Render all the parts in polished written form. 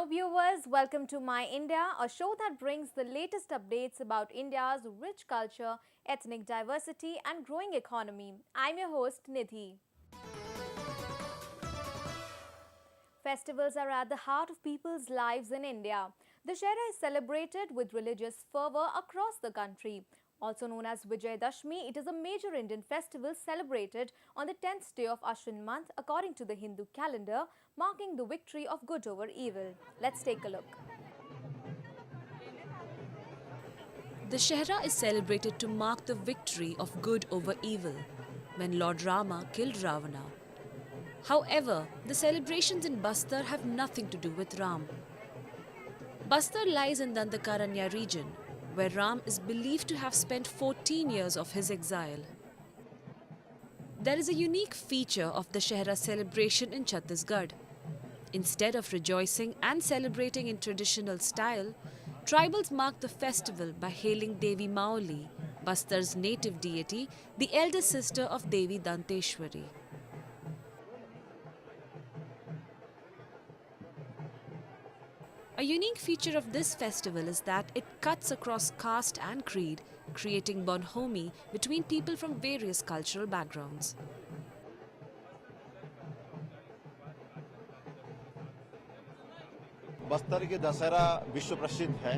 Hello viewers, welcome to My India, a show that brings the latest updates about India's rich culture, ethnic diversity and growing economy. I'm your host Nidhi. Festivals are at the heart of people's lives in India. Dussehra is celebrated with religious fervour across the country. Also known as Vijay Dashmi, it is a major Indian festival celebrated on the 10th day of Ashwin month according to the Hindu calendar, marking the victory of good over evil. Let's take a look. Dussehra is celebrated to mark the victory of good over evil, when Lord Rama killed Ravana. However, the celebrations in Bastar have nothing to do with Ram. Bastar lies in Dandakaranya region, where Ram is believed to have spent 14 years of his exile. There is a unique feature of the Dussehra celebration in Chhattisgarh. Instead of rejoicing and celebrating in traditional style, tribals mark the festival by hailing Devi Maoli, Bastar's native deity, the elder sister of Devi Danteshwari. A unique feature of this festival is that it cuts across caste and creed, creating bonhomie between people from various cultural backgrounds. Bastar की दशहरा विश्व प्रसिद्ध है।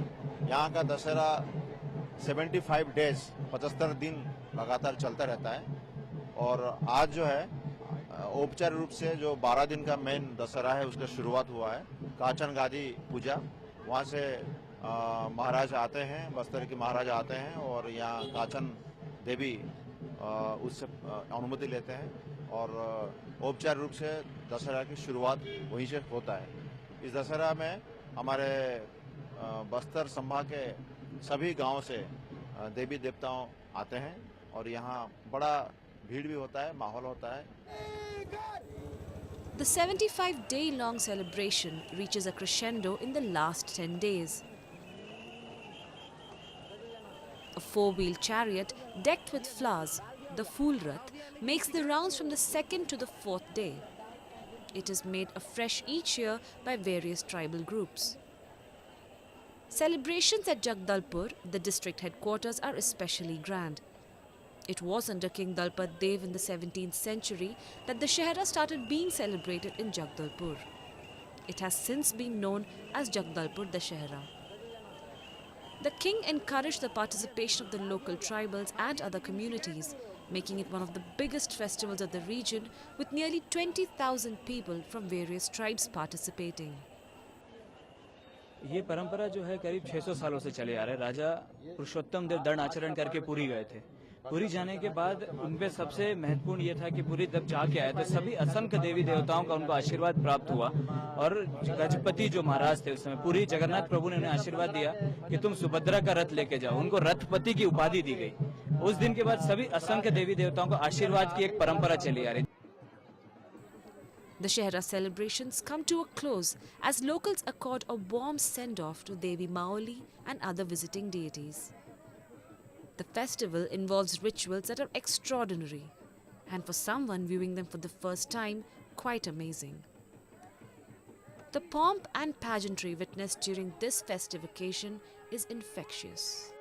यहाँ का Dussehra 75 days 75 दिन लगातार चलता रहता है और आज जो है औपचारिक रूप से जो 12 दिन का मेन दशहरा है उसका शुरुआत हुआ है। काचन गादी पूजा, वहाँ से महाराज आते हैं, बस्तर के महाराज आते हैं और यहाँ काचन देवी उससे अनुमति लेते हैं और औपचारिक रूप से दशहरा की शुरुआत वहीं से होता है। इस दशहरा में हमारे बस्तर संभाग के सभी गांव से देवी देवताओं आते हैं और यहाँ बड़ा भीड़ भी होता है, माहौल होता है। The 75-day-long celebration reaches a crescendo in the last 10 days. A four-wheel chariot decked with flowers, the Phool Rath, makes the rounds from the second to the fourth day. It is made afresh each year by various tribal groups. Celebrations at Jagdalpur, the district headquarters, are especially grand. It was under King Dalpat Dev in the 17th century that the Dussehra started being celebrated in Jagdalpur. It has since been known as Jagdalpur Dussehra. The king encouraged the participation of the local tribals and other communities, making it one of the biggest festivals of the region with nearly 20,000 people from various tribes participating. ये परंपरा जो है करीब 600 सालों से चले आ रहे। राजा पुरुषोत्तम देव दंड आचरण करके पुरी गए थे। पुरी जाने के बाद उनपे सबसे महत्वपूर्ण ये था कि पुरी जब जाके आए थे सभी असंख्य देवी देवताओं का उनको आशीर्वाद प्राप्त हुआ और गजपति जो महाराज थे उस समय पुरी जगन्नाथ प्रभु ने उन्हें आशीर्वाद दिया कि तुम सुभद्रा का रथ लेके जाओ। उनको रथपति की उपाधि दी गई। उस दिन के बाद सभी असंख्य देवी देवताओं को आशीर्वाद की एक परंपरा चली आ रही। The Dussehra celebrations come to a close as locals accord a warm send-off to Devi Maoli and other visiting deities. The festival involves rituals that are extraordinary and for someone viewing them for the first time, quite amazing. The pomp and pageantry witnessed during this festive occasion is infectious.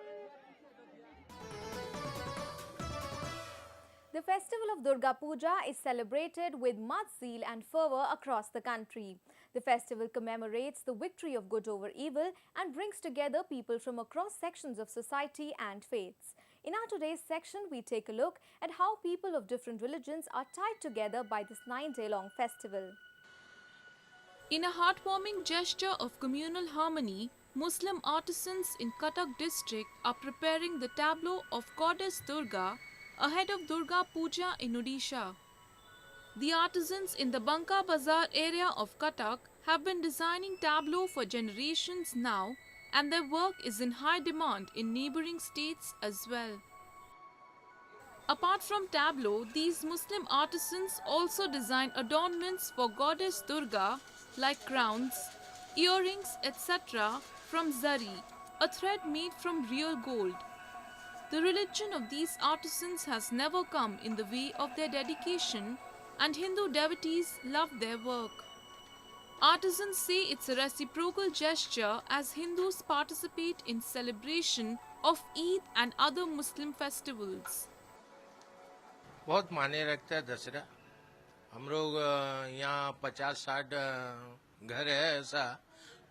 The festival of Durga Puja is celebrated with much zeal and fervour across the country. The festival commemorates the victory of good over evil and brings together people from across sections of society and faiths. In our today's section, we take a look at how people of different religions are tied together by this 9-day-long festival. In a heartwarming gesture of communal harmony, Muslim artisans in Cuttack district are preparing the tableau of Goddess Durga ahead of Durga Puja in Odisha. The artisans in the Banka Bazar area of Cuttack have been designing tableau for generations now, and their work is in high demand in neighbouring states as well. Apart from tableau, these Muslim artisans also design adornments for Goddess Durga like crowns, earrings, etc. from zari, a thread made from real gold. The religion of these artisans has never come in the way of their dedication, and Hindu devotees love their work. Artisans say it's a reciprocal gesture as Hindus participate in celebration of Eid and other Muslim festivals. बहुत माने रखता है दशहरा। हम लोग यहाँ 50-60 घर है ऐसा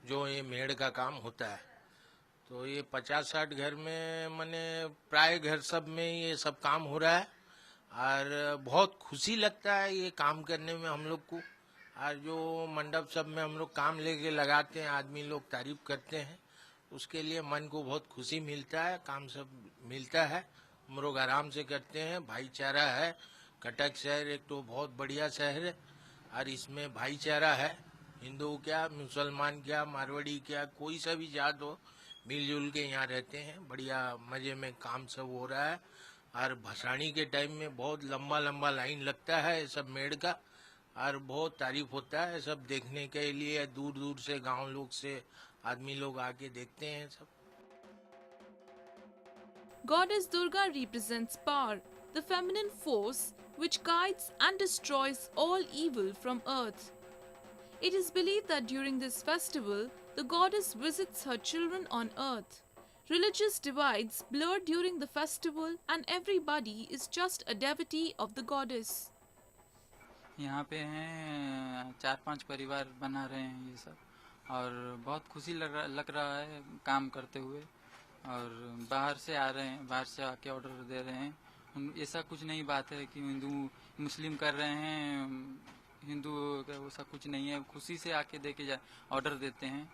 जो ये मेड़ का काम होता है। तो ये 50-60 घर में मैंने प्राय घर सब में ये सब काम हो रहा है और बहुत खुशी लगता है ये काम करने में हम लोग को। और जो मंडप सब में हम लोग काम लेके लगाते हैं, आदमी लोग तारीफ करते हैं, उसके लिए मन को बहुत खुशी मिलता है, काम सब मिलता है, हम लोग आराम से करते हैं। भाईचारा है। कटक शहर एक तो बहुत बढ़िया शहर है और इसमें भाईचारा है। हिंदू क्या, मुसलमान क्या, मारवाड़ी क्या, कोई सा भी जात हो, मिलजुल के यहाँ रहते हैं। बढ़िया मजे में काम सब हो रहा है। और भसानी के टाइम में बहुत लंबा लंबा लाइन लगता है सब मेड़ का और बहुत तारीफ होता है सब देखने के लिए। दूर दूर से गांव लोग से आदमी लोग आके देखते हैं सब। Goddess Durga represents power, the feminine force which guides and destroys all evil from earth. It is believed that during this festival, the goddess visits her children on earth. Religious divides blur during the festival and everybody is just a devotee of the goddess. यहाँ पे हैं 4-5 परिवार बना रहे हैं ये सब और बहुत खुशी लग रहा है काम करते हुए। और बाहर से आ रहे हैं, बाहर से आके ऑर्डर दे रहे हैं। ऐसा कुछ नहीं बात है कि हिंदू मुस्लिम कर रहे हैं, हिंदू ऐसा कुछ नहीं है। खुशी से आके दे के ऑर्डर देते हैं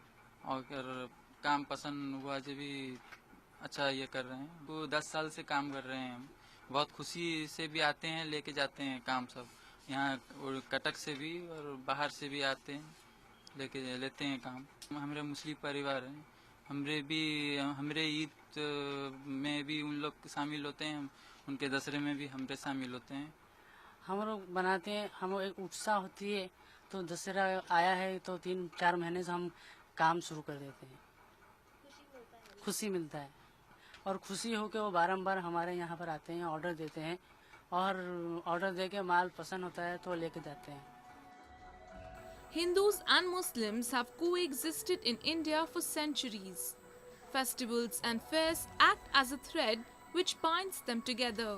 और काम पसंद हुआ जो भी अच्छा ये कर रहे हैं। वो 10 साल से काम कर रहे हैं। हम बहुत खुशी से भी आते हैं, लेके जाते हैं काम सब यहाँ, और कटक से भी और बाहर से भी आते हैं, लेते हैं काम। हमारे मुस्लिम परिवार हैं, हमरे ईद में भी उन लोग शामिल होते हैं, उनके दशहरे में भी हमरे शामिल होते हैं। हम लोग बनाते हैं, हम एक उत्साह होती है। तो दशहरा आया है तो 3-4 महीने से हम काम शुरू कर देते हैं। खुशी मिलता है और खुशी हो के वो बारंबार हमारे यहाँ पर आते हैं, ऑर्डर देते हैं और ऑर्डर दे के माल पसंद होता है तो लेके जाते हैं। Hindus and Muslims have coexisted in India for centuries. Festivals and fairs act as a thread which binds them together.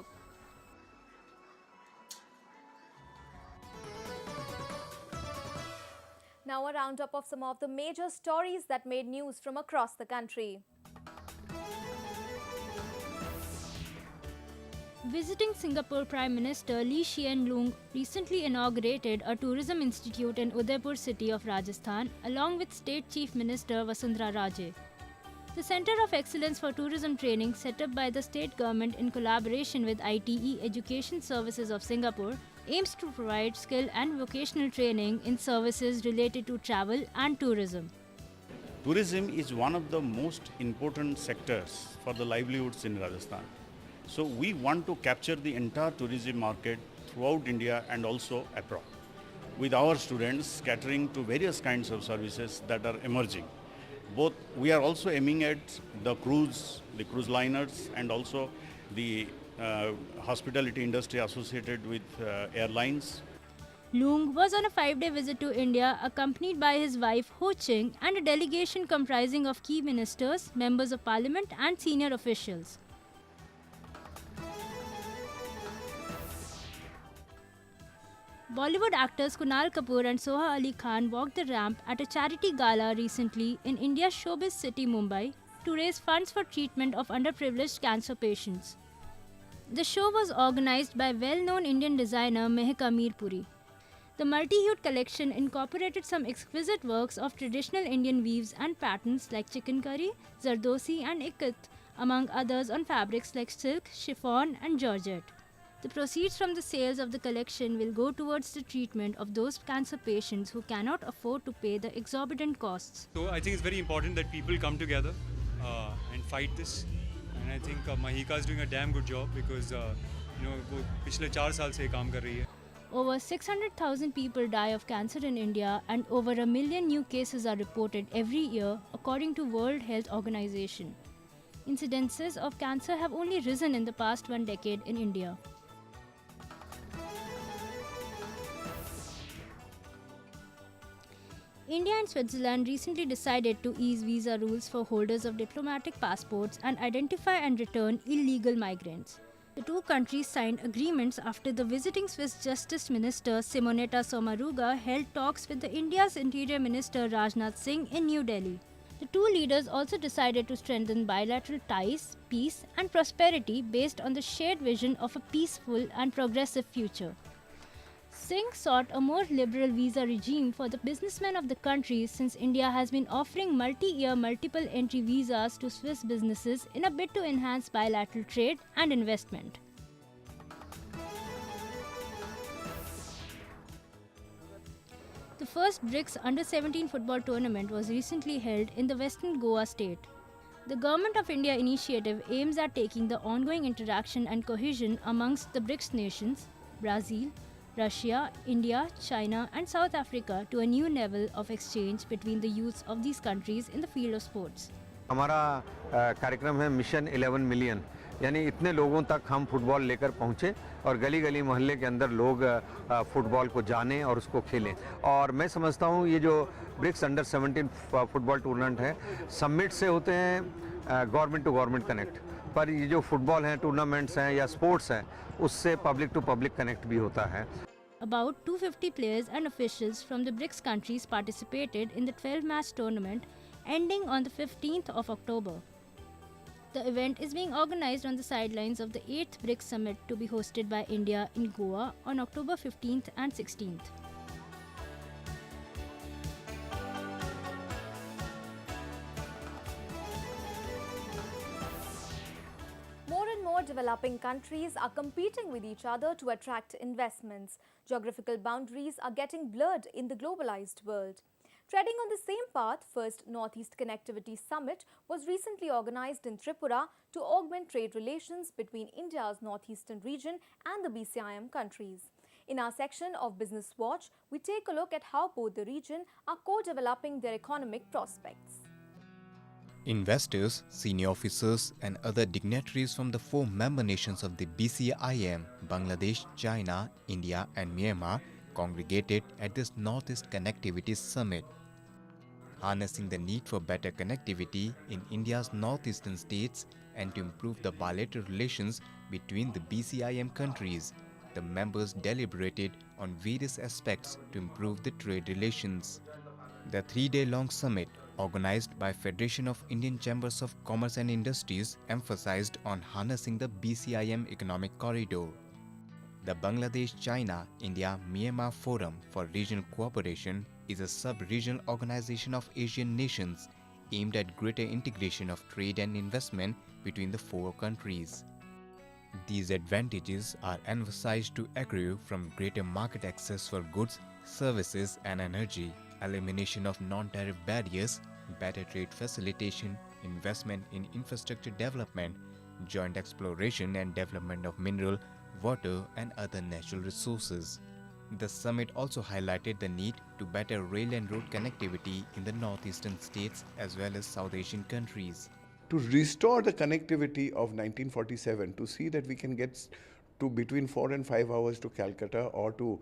Now a roundup of some of the major stories that made news from across the country. Visiting Singapore Prime Minister Lee Hsien Loong recently inaugurated a tourism institute in Udaipur city of Rajasthan along with State Chief Minister Vasundhara Raje. The Centre of Excellence for Tourism Training, set up by the state government in collaboration with ITE Education Services of Singapore, aims to provide skill and vocational training in services related to travel and tourism. Tourism is one of the most important sectors for the livelihoods in Rajasthan. So we want to capture the entire tourism market throughout India and also abroad, with our students catering to various kinds of services that are emerging. We are also aiming at the cruise liners, and also the hospitality industry associated with airlines. Loong was on a 5-day visit to India accompanied by his wife Ho Ching and a delegation comprising of key ministers, members of parliament and senior officials. Bollywood actors Kunal Kapoor and Soha Ali Khan walked the ramp at a charity gala recently in India's showbiz city Mumbai to raise funds for treatment of underprivileged cancer patients. The show was organized by well-known Indian designer Mehak Amirpuri. The multi-hued collection incorporated some exquisite works of traditional Indian weaves and patterns like chikankari, zardosi and ikat, among others on fabrics like silk, chiffon and georgette. The proceeds from the sales of the collection will go towards the treatment of those cancer patients who cannot afford to pay the exorbitant costs. So I think it's very important that people come together and fight this. And I think Mahika is doing a damn good job because वो पिछले 4 साल से काम कर रही है. Over 600,000 people die of cancer in India and over 1 million new cases are reported every year according to World Health Organization. Incidences of cancer have only risen in the past 1 decade in India. India and Switzerland recently decided to ease visa rules for holders of diplomatic passports and identify and return illegal migrants. The two countries signed agreements after the visiting Swiss Justice Minister Simonetta Sommaruga held talks with the India's Interior Minister Rajnath Singh in New Delhi. The two leaders also decided to strengthen bilateral ties, peace, and prosperity based on the shared vision of a peaceful and progressive future. Singh sought a more liberal visa regime for the businessmen of the country since India has been offering multi-year multiple entry visas to Swiss businesses in a bid to enhance bilateral trade and investment. The first BRICS Under-17 football tournament was recently held in the western Goa state. The Government of India initiative aims at taking the ongoing interaction and cohesion amongst the BRICS nations, Brazil, Russia, India, China and South Africa to a new level of exchange between the youths of these countries in the field of sports. हमारा कार्यक्रम है mission 11 million, यानी इतने लोगों तक हम football लेकर पहुँचे और गली गली मोहल्ले के अंदर लोग फुटबॉल को जानें और उसको खेलें। और मैं समझता हूँ ये जो ब्रिक्स अंडर 17 फुटबॉल टूर्नामेंट है, समिट से होते हैं गवर्नमेंट टू गवर्नमेंट कनेक्ट, पर ये जो फुटबॉल हैं, टूर्नामेंट्स हैं या स्पोर्ट्स हैं, उससे पब्लिक टू पब्लिक कनेक्ट भी होता है। About 250 players and officials from the BRICS countries participated in the 12-match tournament ending on the 15th of October. The event is being organized on the sidelines of the 8th BRICS Summit to be hosted by India in Goa on October 15th and 16th. More and more developing countries are competing with each other to attract investments. Geographical boundaries are getting blurred in the globalized world. Treading on the same path, first Northeast Connectivity Summit was recently organized in Tripura to augment trade relations between India's northeastern region and the BCIM countries. In our section of Business Watch, we take a look at how both the region are co-developing their economic prospects. Investors, senior officers and other dignitaries from the 4 member nations of the BCIM, Bangladesh, China, India and Myanmar congregated at this Northeast Connectivity Summit. Harnessing the need for better connectivity in India's northeastern states and to improve the bilateral relations between the BCIM countries, the members deliberated on various aspects to improve the trade relations. The 3-day-long summit, organized by Federation of Indian Chambers of Commerce and Industries, emphasized on harnessing the BCIM economic corridor. The Bangladesh-China-India-Myanmar Forum for Regional Cooperation is a sub-regional organization of Asian nations aimed at greater integration of trade and investment between the 4 countries. These advantages are emphasized to accrue from greater market access for goods, services and energy, elimination of non-tariff barriers, better trade facilitation, investment in infrastructure development, joint exploration and development of mineral, water and other natural resources. The summit also highlighted the need to better rail and road connectivity in the northeastern states as well as South Asian countries. To restore the connectivity of 1947, to see that we can get to between 4 and 5 hours to Calcutta or to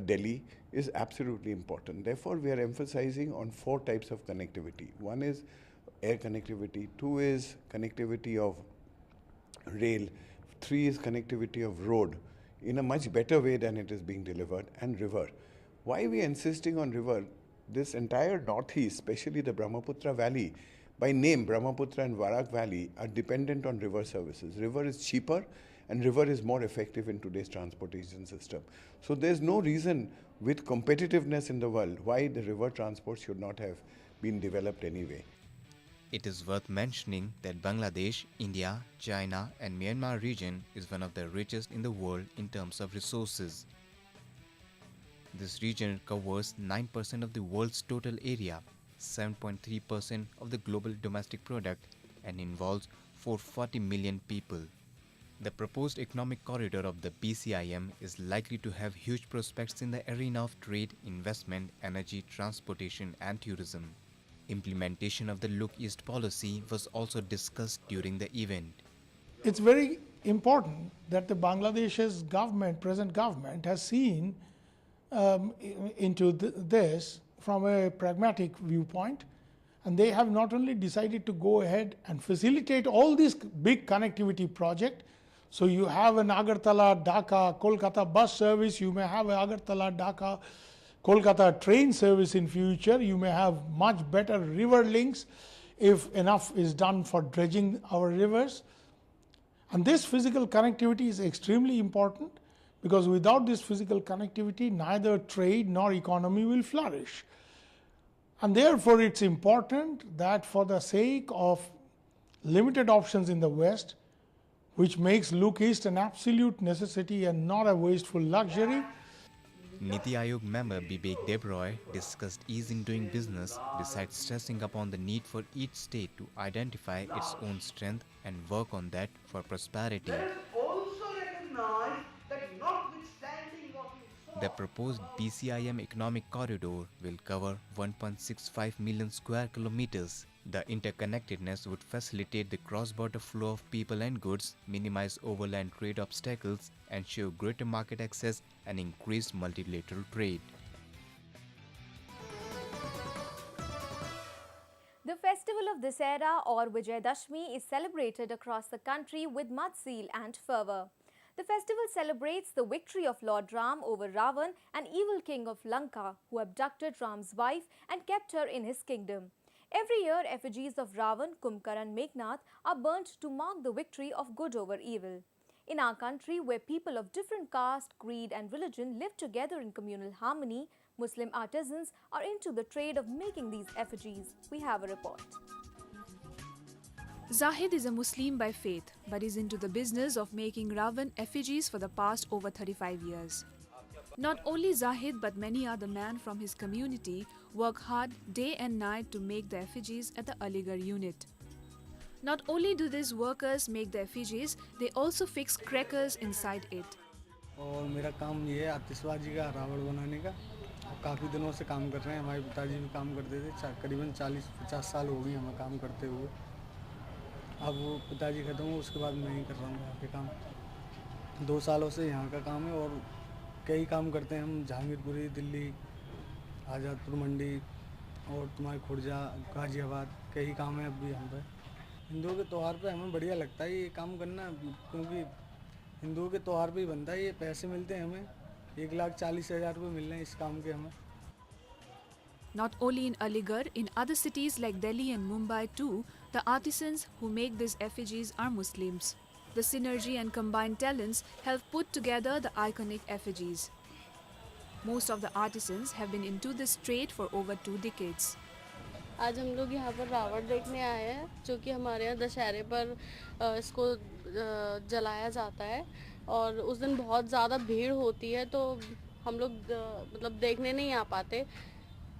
Delhi is absolutely important. Therefore, we are emphasizing on 4 types of connectivity. One is air connectivity, 2 is connectivity of rail, 3 is connectivity of road in a much better way than it is being delivered, and river. Why we are insisting on river? This entire northeast, especially the Brahmaputra Valley, by name Brahmaputra and Varak Valley, are dependent on river services. River is cheaper and river is more effective in today's transportation system. So there's no reason with competitiveness in the world why the river transport should not have been developed anyway. It is worth mentioning that Bangladesh, India, China and Myanmar region is one of the richest in the world in terms of resources. This region covers 9% of the world's total area, 7.3% of the global domestic product and involves 440 million people. The proposed economic corridor of the BCIM is likely to have huge prospects in the arena of trade, investment, energy, transportation and tourism. Implementation of the Look East policy was also discussed during the event. It's very important that the Bangladesh's government, present government, has seen into this from a pragmatic viewpoint, and they have not only decided to go ahead and facilitate all these big connectivity projects. So you have an Agartala, Dhaka, Kolkata bus service, you may have an Agartala, Dhaka, Kolkata train service in future, you may have much better river links if enough is done for dredging our rivers. And this physical connectivity is extremely important, because without this physical connectivity, neither trade nor economy will flourish. And therefore, it's important that for the sake of limited options in the West, which makes Look East an absolute necessity and not a wasteful luxury. Niti Aayog member Bibek Debroy discussed ease in doing business besides stressing upon the need for each state to identify its own strength and work on that for prosperity. The proposed BCIM economic corridor will cover 1.65 million square kilometers. The interconnectedness would facilitate the cross-border flow of people and goods, minimize overland trade obstacles, ensure greater market access and increased multilateral trade. The festival of Dussehra or Vijayadashmi is celebrated across the country with much zeal and fervour. The festival celebrates the victory of Lord Ram over Ravan, an evil king of Lanka who abducted Ram's wife and kept her in his kingdom. Every year, effigies of Ravan, Kumbhkarna and Meghnath are burnt to mark the victory of good over evil. In our country, where people of different caste, creed and religion live together in communal harmony, Muslim artisans are into the trade of making these effigies. We have a report. Zahid is a Muslim by faith, but is into the business of making Ravan effigies for the past over 35 years. Not only Zahid but many other men from his community work hard day and night to make the effigies at the Aligarh unit. Not only do these workers make the effigies, they also fix crackers inside it. और मेरा काम ये है आतिशबाजी का, रावण बनाने का। काफ़ी दिनों से काम कर रहे हैं, हमारे पिताजी भी काम करते थे, करीबन 40-50 साल हो गई हमें काम करते हुए। अब वो पिताजी खत्म हुए उसके बाद मैं ही कर रहा हूँ यहाँ पे काम। 2 सालों से यहाँ का काम है और कई काम करते हैं हम, जहांगीरपुरी, दिल्ली, आज़ादपुर मंडी और तुम्हारे खुर्जा, गाजियाबाद, कई काम है अब भी हम पे। हिंदुओं के त्यौहार पे हमें बढ़िया लगता है ये काम करना, क्योंकि हिंदुओं के त्यौहार पे ही बनता है, ये पैसे मिलते हैं हमें, 1,40,000 रुपये मिल रहे हैं इस काम के हमें। Not only in Aligarh, in other cities like Delhi and Mumbai too, the artisans who make these effigies are Muslims. The synergy and combined talents help put together the iconic effigies. Most of the artisans have been into this trade for over 2 decades. आज हम लोग यहाँ पर रावण देखने आए हैं, जो कि हमारे यहाँ दशहरे पर इसको जलाया जाता है और उस दिन बहुत ज़्यादा भीड़ होती है, तो हम लोग मतलब देखने नहीं आ पाते।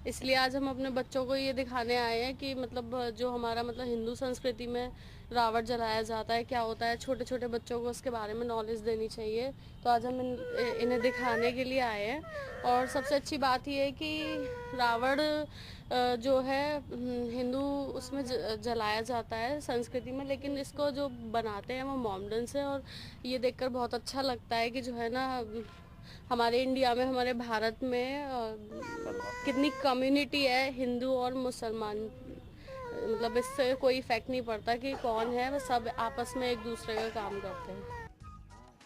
इसलिए आज हम अपने बच्चों को ये दिखाने आए हैं कि मतलब जो हमारा मतलब हिंदू संस्कृति में रावण जलाया जाता है, क्या होता है, छोटे छोटे बच्चों को उसके बारे में नॉलेज देनी चाहिए। तो आज हम इन्हें दिखाने के लिए आए हैं। और सबसे अच्छी बात ये है कि रावण जो है हिंदू उसमें जलाया जाता है संस्कृति में, लेकिन इसको जो बनाते हैं वो मॉडर्न्स है। और ये देखकर बहुत अच्छा लगता है कि जो है ना हमारे इंडिया में, हमारे भारत में कितनी कम्युनिटी है हिंदू और मुसलमान, मतलब इससे कोई इफेक्ट नहीं पड़ता कि कौन है, वो सब आपस में एक दूसरे का काम करते हैं।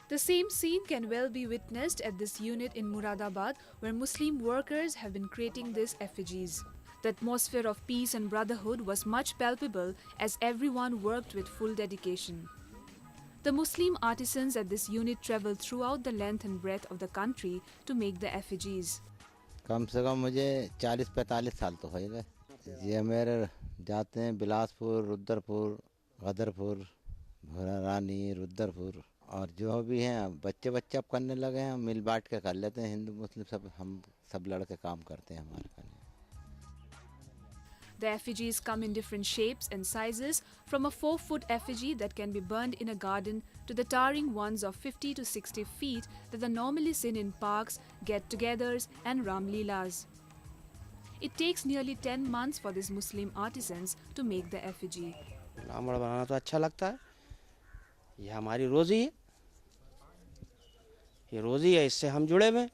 The same scene can well be witnessed at this unit in Muradabad, where Muslim workers have been creating these effigies. The atmosphere of peace and brotherhood was much palpable as everyone worked with full dedication. The Muslim artisans at this unit travel throughout the length and breadth of the country to make the effigies. कम से कम मुझे 40-45 साल तो हो गए। ये मेरे जाते हैं बिलासपुर, रुद्रपुर, गदरपुर, भोरा रानी, रुद्रपुर, और जो भी हैं बच्चे अब करने लगे हैं, मिल बांट के कर लेते हैं, हिंदू मुस्लिम सब, हम सब लड़के काम करते हैं हमारे करने। The effigies come in different shapes and sizes, from a 4-foot effigy that can be burned in a garden to the towering ones of 50 to 60 feet that are normally seen in parks, get-togethers and Ram Leelas. It takes nearly 10 months for these Muslim artisans to make the effigy. Ravan बनाना तो अच्छा लगता है, ये हमारी रोज़ी है, ये रोज़ी है, इससे हम जुड़े हुए हैं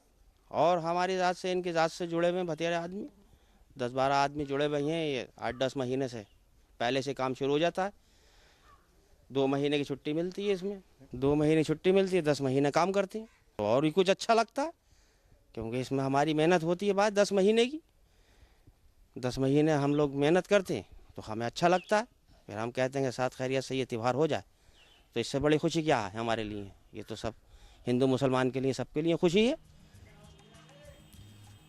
और हमारी ज़ात से, इनकी ज़ात से जुड़े हुए हैं भतेरे आदमी, 10-12 आदमी जुड़े हुए हैं, ये 8-10 महीने से पहले से काम शुरू हो जाता है। 2 महीने की छुट्टी मिलती है इसमें, 2 महीने छुट्टी मिलती है, 10 महीने काम करते हैं। और भी कुछ अच्छा लगता है क्योंकि इसमें हमारी मेहनत होती है बाद 10 महीने की। 10 महीने हम लोग मेहनत करते हैं तो हमें अच्छा लगता है। फिर हम कहते हैं कि साथ खैरियत से ये त्यौहार हो जाए, तो इससे बड़ी खुशी क्या है हमारे लिए। ये तो सब हिंदू मुसलमान के लिए, सबके लिए खुशी है।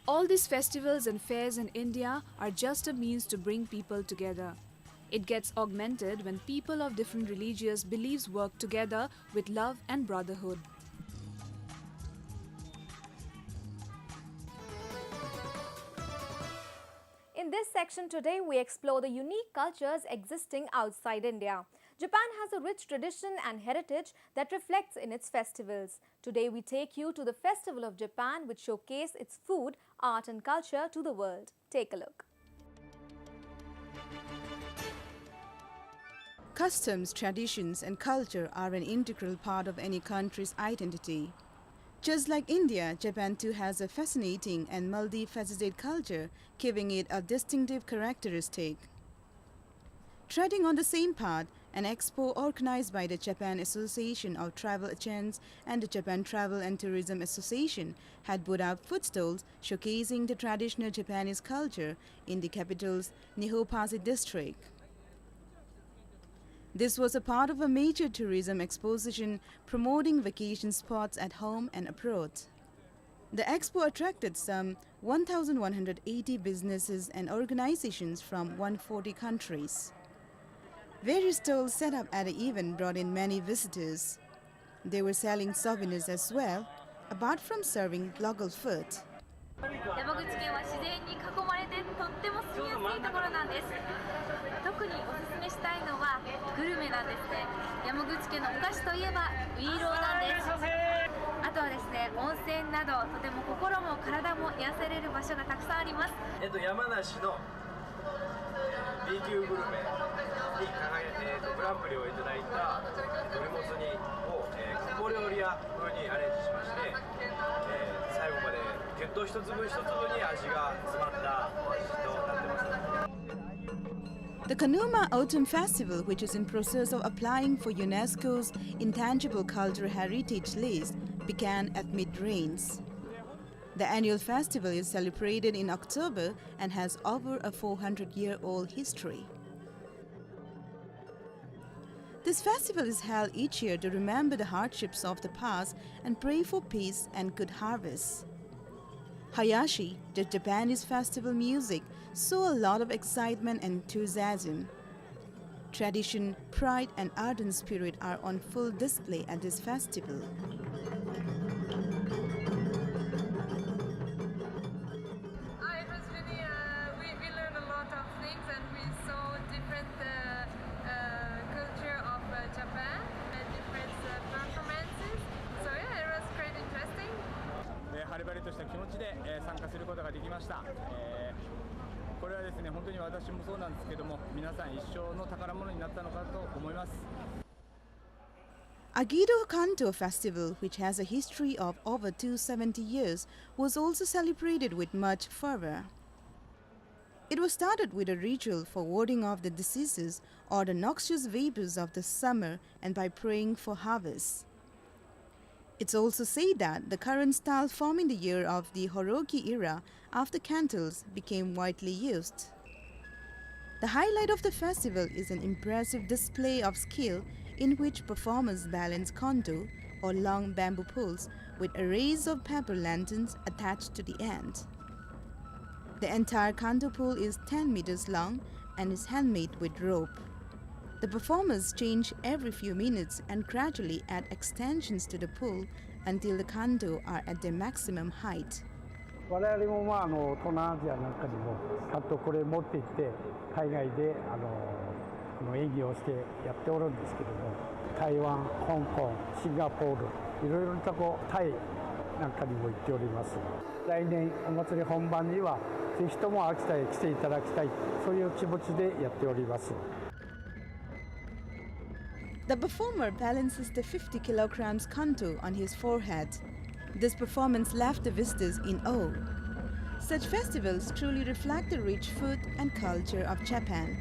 All these festivals and fairs in India are just a means to bring people together. It gets augmented when people of different religious beliefs work together with love and brotherhood. In this section today, we explore the unique cultures existing outside India. Japan has a rich tradition and heritage that reflects in its festivals. Today, we take you to the Festival of Japan, which showcase its food, art and culture to the world. Take a look. Customs, traditions and culture are an integral part of any country's identity. Just like India, Japan too has a fascinating and multifaceted culture, giving it a distinctive characteristic. Treading on the same path, an expo organized by the Japan Association of Travel Agents and the Japan Travel and Tourism Association had put up food stalls showcasing the traditional Japanese culture in the capital's Nihopasi district. This was a part of a major tourism exposition promoting vacation spots at home and abroad. The expo attracted some 1,180 businesses and organizations from 140 countries. Various stalls set up at the event brought in many visitors. They were selling souvenirs as well, apart from serving local food. 山口県は自然に囲まれてとっても住みやすいところなんです。特におすすめしたいのはグルメなんですね。山口県のお菓子といえばウィーローなんです。あとはですね、温泉などとても心も体も癒される場所がたくさんあります。山梨の B 級グルメにグランプリをいただいた鶏もつ煮を小料理屋風にアレンジしまして、最後までぎゅっと一粒一粒に味が詰まったお味となってます。 The Kanuma Autumn Festival, which is in process of applying for UNESCO's Intangible Cultural Heritage list, began at mid-rains. The annual festival is celebrated in October and has over a 400-year-old history. This festival is held each year to remember the hardships of the past and pray for peace and good harvests. Hayashi, the Japanese festival music, saw a lot of excitement and enthusiasm. Tradition, pride and ardent spirit are on full display at this festival. It was really, we learned a lot of things and we saw different culture of Japan and different performances. So yeah, it was quite interesting. 晴れ晴れとした気持ちで参加することができました。これはですね、本当に私もそうなんですけども、皆さん一生の宝物になったのかと思います。 Agido Kanto Festival, which has a history of over 270 years, was also celebrated with much fervor. It was started with a ritual for warding off the diseases or the noxious vapors of the summer and by praying for harvest. It's also said that the current style forming the year of the Horoki era after candles became widely used. The highlight of the festival is an impressive display of skill in which performers balance kondo or long bamboo poles with arrays of paper lanterns attached to the end. The entire kondo pole is 10 meters long and is handmade with rope. The performers change every few minutes and gradually add extensions to the pole until the kondo are at their maximum height. 我々も東南アジアなんかにもちゃんとこれ持って行って海外で営業してやっておるんですけども、台湾、香港、シンガポール、いろいろなとこ、タイなんかにも行っております。来年お祭り本番にはぜひとも秋田へ来ていただきたい、そういう気持ちでやっております。 The performer balances the 50 kilograms kanto on his forehead. This performance left the visitors in awe. Such festivals truly reflect the rich food and culture of Japan.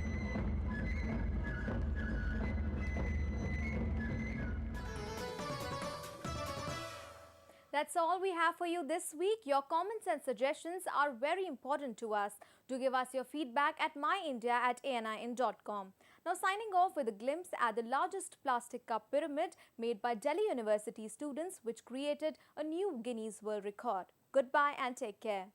That's all we have for you this week. Your comments and suggestions are very important to us. Do give us your feedback at myindia@anin.com. Now signing off with a glimpse at the largest plastic cup pyramid made by Delhi University students, which created a new Guinness World Record. Goodbye and take care.